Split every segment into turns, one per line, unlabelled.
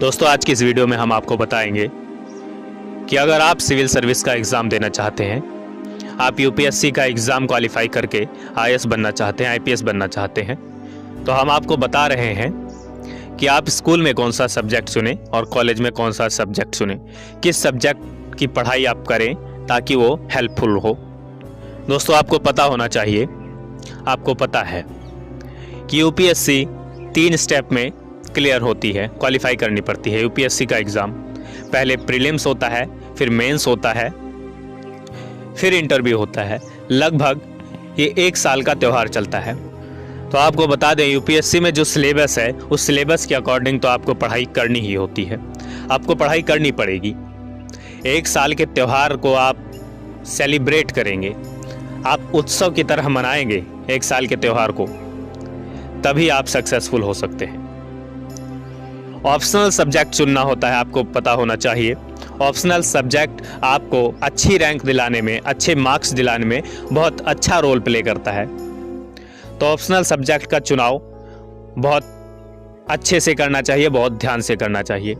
दोस्तों, आज की इस वीडियो में हम आपको बताएंगे कि अगर आप सिविल सर्विस का एग्ज़ाम देना चाहते हैं, आप यूपीएससी का एग्ज़ाम क्वालिफाई करके आईएएस बनना चाहते हैं, आईपीएस बनना चाहते हैं, तो हम आपको बता रहे हैं कि आप स्कूल में कौन सा सब्जेक्ट चुनें और कॉलेज में कौन सा सब्जेक्ट चुनें, किस सब्जेक्ट की पढ़ाई आप करें ताकि वो हेल्पफुल हो। दोस्तों, आपको पता होना चाहिए, आपको पता है कि यूपीएससी 3 स्टेप में क्लियर होती है, क्वालिफाई करनी पड़ती है यूपीएससी का एग्ज़ाम। पहले प्रीलिम्स होता है, फिर मेंस होता है, फिर इंटरव्यू होता है। लगभग ये 1 साल का त्यौहार चलता है। तो आपको बता दें, यूपीएससी में जो सिलेबस है उस सिलेबस के अकॉर्डिंग तो आपको पढ़ाई करनी ही होती है, आपको पढ़ाई करनी पड़ेगी। 1 साल के त्यौहार को आप सेलिब्रेट करेंगे, आप उत्सव की तरह मनाएंगे 1 साल के त्यौहार को, तभी आप सक्सेसफुल हो सकते हैं। ऑप्शनल सब्जेक्ट चुनना होता है, आपको पता होना चाहिए। ऑप्शनल सब्जेक्ट आपको अच्छी रैंक दिलाने में, अच्छे मार्क्स दिलाने में बहुत अच्छा रोल प्ले करता है। तो ऑप्शनल सब्जेक्ट का चुनाव बहुत अच्छे से करना चाहिए, बहुत ध्यान से करना चाहिए।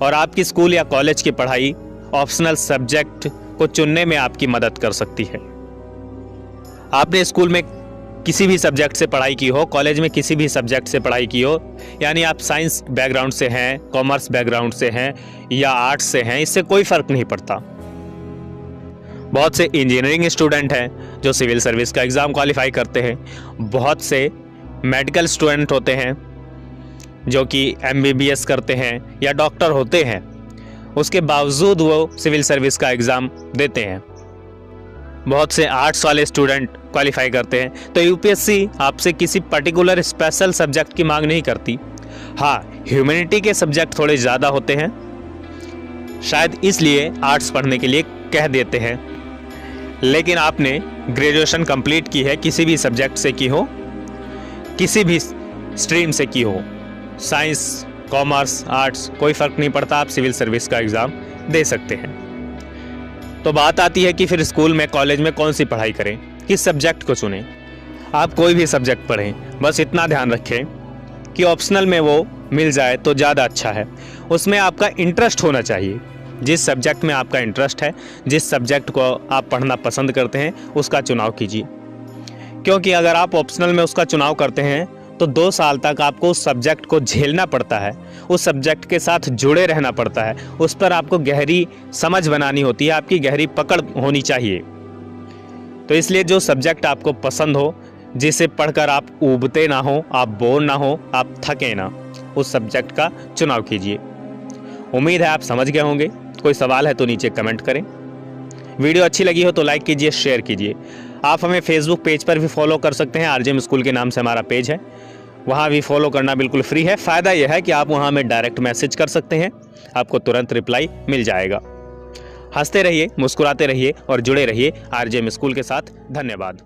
और आपकी स्कूल या कॉलेज की पढ़ाई ऑप्शनल सब्जेक्ट को चुनने में आपकी मदद कर सकती है। आपने स्कूल में किसी भी सब्जेक्ट से पढ़ाई की हो, कॉलेज में किसी भी सब्जेक्ट से पढ़ाई की हो, यानी आप साइंस बैकग्राउंड से हैं, कॉमर्स बैकग्राउंड से हैं या आर्ट्स से हैं, इससे कोई फ़र्क नहीं पड़ता। बहुत से इंजीनियरिंग स्टूडेंट हैं जो सिविल सर्विस का एग्ज़ाम क्वालिफाई करते हैं। बहुत से मेडिकल स्टूडेंट होते हैं जो कि एमबीबीएस करते हैं या डॉक्टर होते हैं, उसके बावजूद वो सिविल सर्विस का एग्ज़ाम देते हैं। बहुत से आर्ट्स वाले स्टूडेंट क्वालिफाई करते हैं। तो यूपीएससी आपसे किसी पर्टिकुलर स्पेशल सब्जेक्ट की मांग नहीं करती। हाँ, ह्यूमैनिटी के सब्जेक्ट थोड़े ज़्यादा होते हैं, शायद इसलिए आर्ट्स पढ़ने के लिए कह देते हैं। लेकिन आपने ग्रेजुएशन कंप्लीट की है, किसी भी सब्जेक्ट से की हो, किसी भी स्ट्रीम से की हो, साइंस, कॉमर्स, आर्ट्स, कोई फ़र्क नहीं पड़ता, आप सिविल सर्विस का एग्ज़ाम दे सकते हैं। तो बात आती है कि फिर स्कूल में, कॉलेज में कौन सी पढ़ाई करें, किस सब्जेक्ट को चुनें। आप कोई भी सब्जेक्ट पढ़ें, बस इतना ध्यान रखें कि ऑप्शनल में वो मिल जाए तो ज़्यादा अच्छा है। उसमें आपका इंटरेस्ट होना चाहिए। जिस सब्जेक्ट में आपका इंटरेस्ट है, जिस सब्जेक्ट को आप पढ़ना पसंद करते हैं, उसका चुनाव कीजिए। क्योंकि अगर आप ऑप्शनल में उसका चुनाव करते हैं तो 2 साल तक आपको उस सब्जेक्ट को झेलना पड़ता है, उस सब्जेक्ट के साथ जुड़े रहना पड़ता है, उस पर आपको गहरी समझ बनानी होती है, आपकी गहरी पकड़ होनी चाहिए। तो इसलिए जो सब्जेक्ट आपको पसंद हो, जिसे पढ़कर आप ऊबते ना हो, आप बोर ना हो, आप थके ना, उस सब्जेक्ट का चुनाव कीजिए। उम्मीद है आप समझ गए होंगे। कोई सवाल है तो नीचे कमेंट करें। वीडियो अच्छी लगी हो तो लाइक कीजिए, शेयर कीजिए। आप हमें फेसबुक पेज पर भी फॉलो कर सकते हैं, आरजेएम स्कूल के नाम से हमारा पेज है, वहाँ भी फॉलो करना बिल्कुल फ्री है। फ़ायदा यह है कि आप वहाँ में डायरेक्ट मैसेज कर सकते हैं, आपको तुरंत रिप्लाई मिल जाएगा। हंसते रहिए, मुस्कुराते रहिए और जुड़े रहिए आरजेएम स्कूल के साथ। धन्यवाद।